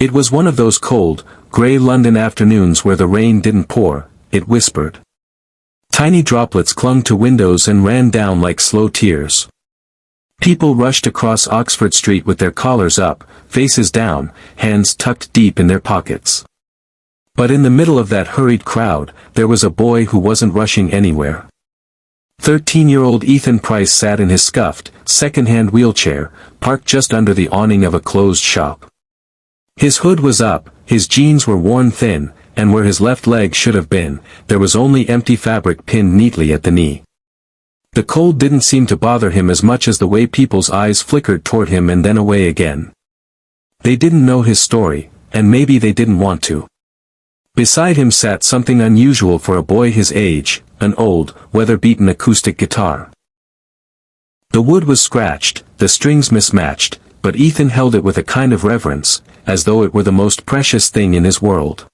It was one of those cold, grey London afternoons where the rain didn't pour, it whispered. Tiny droplets clung to windows and ran down like slow tears. People rushed across Oxford Street with their collars up, faces down, hands tucked deep in their pockets. But in the middle of that hurried crowd, there was a boy who wasn't rushing anywhere. 13-year-old Ethan Price sat in his scuffed, second-hand wheelchair, parked just under the awning of a closed shop. His hood was up, his jeans were worn thin, and where his left leg should have been, there was only empty fabric pinned neatly at the knee. The cold didn't seem to bother him as much as the way people's eyes flickered toward him and then away again. They didn't know his story, and maybe they didn't want to. Beside him sat something unusual for a boy his age, an old, weather-beaten acoustic guitar. The wood was scratched, the strings mismatched, but Ethan held it with a kind of reverence, as though it were the most precious thing in his world.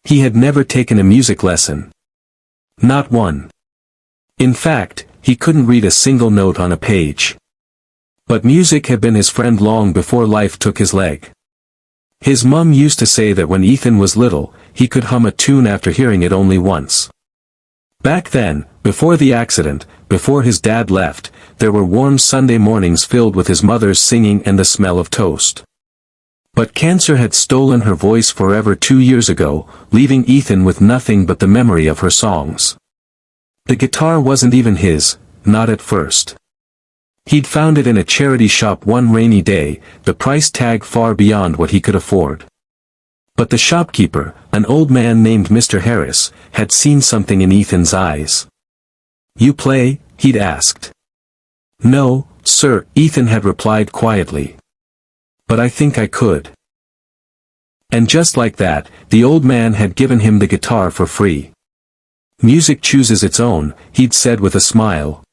He had never taken a music lesson. Not one. In fact, he couldn't read a single note on a page. But music had been his friend long before life took his leg. His mum used to say that when Ethan was little, he could hum a tune after hearing it only once. Back then, before the accident, before his dad left, there were warm Sunday mornings filled with his mother's singing and the smell of toast. But cancer had stolen her voice forever 2 years ago, leaving Ethan with nothing but the memory of her songs. The guitar wasn't even his, not at first. He'd found it in a charity shop one rainy day, the price tag far beyond what he could afford. But the shopkeeper, an old man named Mr. Harris, had seen something in Ethan's eyes. "You play?" he'd asked. "No, sir," Ethan had replied quietly. "But I think I could." And just like that, the old man had given him the guitar for free. "Music chooses its own," he'd said with a smile.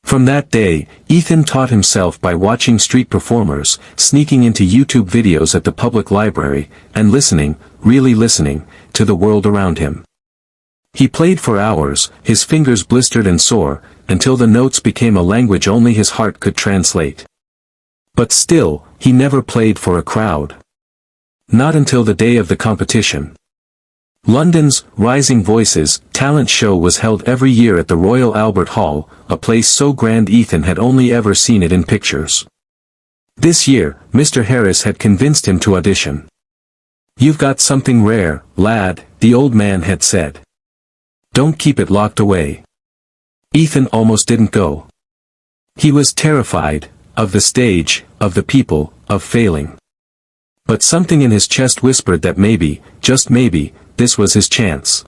From that day, Ethan taught himself by watching street performers, sneaking into YouTube videos at the public library, and listening, really listening, to the world around him. He played for hours, his fingers blistered and sore, until the notes became a language only his heart could translate. But still, he never played for a crowd. Not until the day of the competition. London's Rising Voices talent show was held every year at the Royal Albert Hall, a place so grand Ethan had only ever seen it in pictures. This year, Mr. Harris had convinced him to audition. "You've got something rare, lad," the old man had said. "Don't keep it locked away." Ethan almost didn't go. He was terrified, of the stage, of the people, of failing. But something in his chest whispered that maybe, just maybe, this was his chance.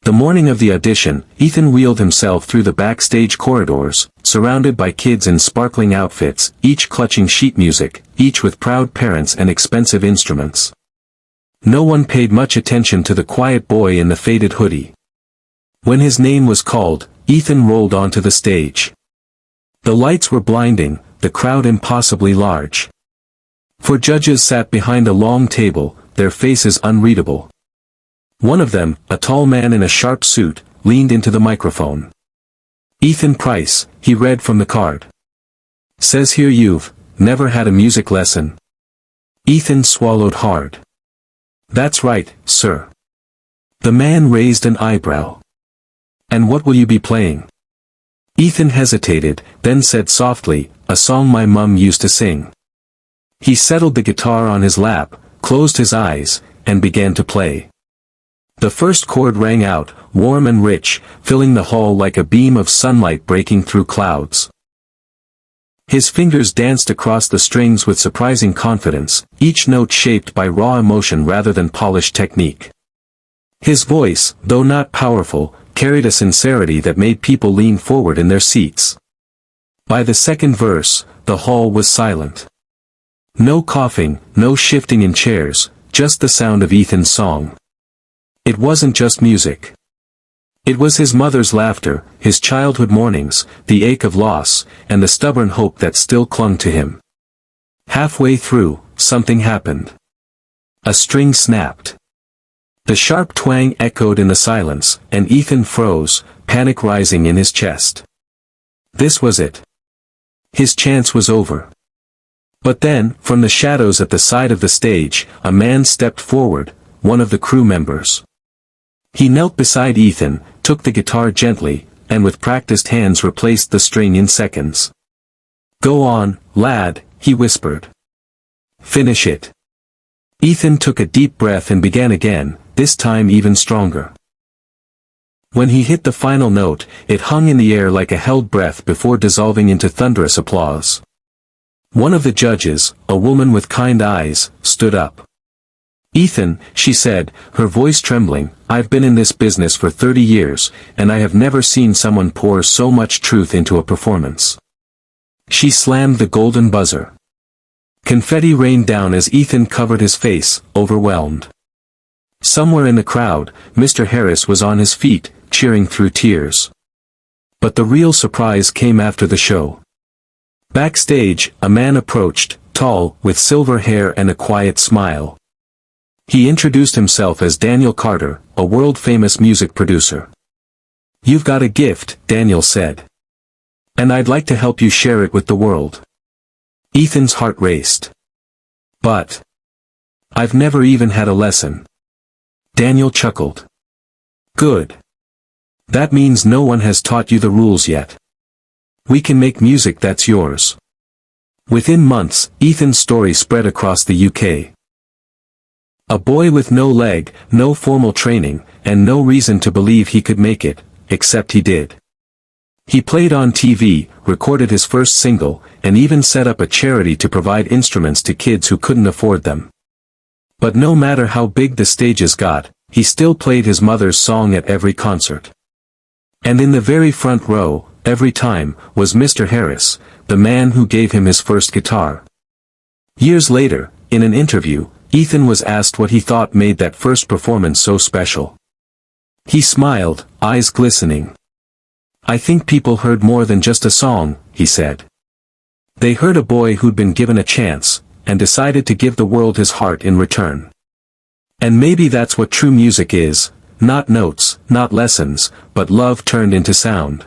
The morning of the audition, Ethan wheeled himself through the backstage corridors, surrounded by kids in sparkling outfits, each clutching sheet music, each with proud parents and expensive instruments. No one paid much attention to the quiet boy in the faded hoodie. When his name was called, Ethan rolled onto the stage. The lights were blinding, the crowd impossibly large. 4 judges sat behind a long table, their faces unreadable. One of them, a tall man in a sharp suit, leaned into the microphone. "Ethan Price," he read from the card. "Says here you've never had a music lesson." Ethan swallowed hard. "That's right, sir." The man raised an eyebrow. "And what will you be playing?" Ethan hesitated, then said softly, "A song my mum used to sing." He settled the guitar on his lap, closed his eyes, and began to play. The first chord rang out, warm and rich, filling the hall like a beam of sunlight breaking through clouds. His fingers danced across the strings with surprising confidence, each note shaped by raw emotion rather than polished technique. His voice, though not powerful, carried a sincerity that made people lean forward in their seats. By the second verse, the hall was silent. No coughing, no shifting in chairs, just the sound of Ethan's song. It wasn't just music. It was his mother's laughter, his childhood mornings, the ache of loss, and the stubborn hope that still clung to him. Halfway through, something happened. A string snapped. The sharp twang echoed in the silence, and Ethan froze, panic rising in his chest. This was it. His chance was over. But then, from the shadows at the side of the stage, a man stepped forward, one of the crew members. He knelt beside Ethan, took the guitar gently, and with practiced hands replaced the string in seconds. "Go on, lad," he whispered. "Finish it." Ethan took a deep breath and began again, this time even stronger. When he hit the final note, it hung in the air like a held breath before dissolving into thunderous applause. One of the judges, a woman with kind eyes, stood up. "Ethan," she said, her voice trembling, "I've been in this business for 30 years, and I have never seen someone pour so much truth into a performance." She slammed the golden buzzer. Confetti rained down as Ethan covered his face, overwhelmed. Somewhere in the crowd, Mr. Harris was on his feet, cheering through tears. But the real surprise came after the show. Backstage, a man approached, tall, with silver hair and a quiet smile. He introduced himself as Daniel Carter, a world-famous music producer. "You've got a gift," Daniel said. "And I'd like to help you share it with the world." Ethan's heart raced. "But I've never even had a lesson." Daniel chuckled. "Good. That means no one has taught you the rules yet. We can make music that's yours." Within months, Ethan's story spread across the UK. A boy with no leg, no formal training, and no reason to believe he could make it, except he did. He played on TV, recorded his first single, and even set up a charity to provide instruments to kids who couldn't afford them. But no matter how big the stages got, he still played his mother's song at every concert. And in the very front row, every time, was Mr. Harris, the man who gave him his first guitar. Years later, in an interview, Ethan was asked what he thought made that first performance so special. He smiled, eyes glistening. "I think people heard more than just a song," he said. "They heard a boy who'd been given a chance, and decided to give the world his heart in return. And maybe that's what true music is, not notes, not lessons, but love turned into sound."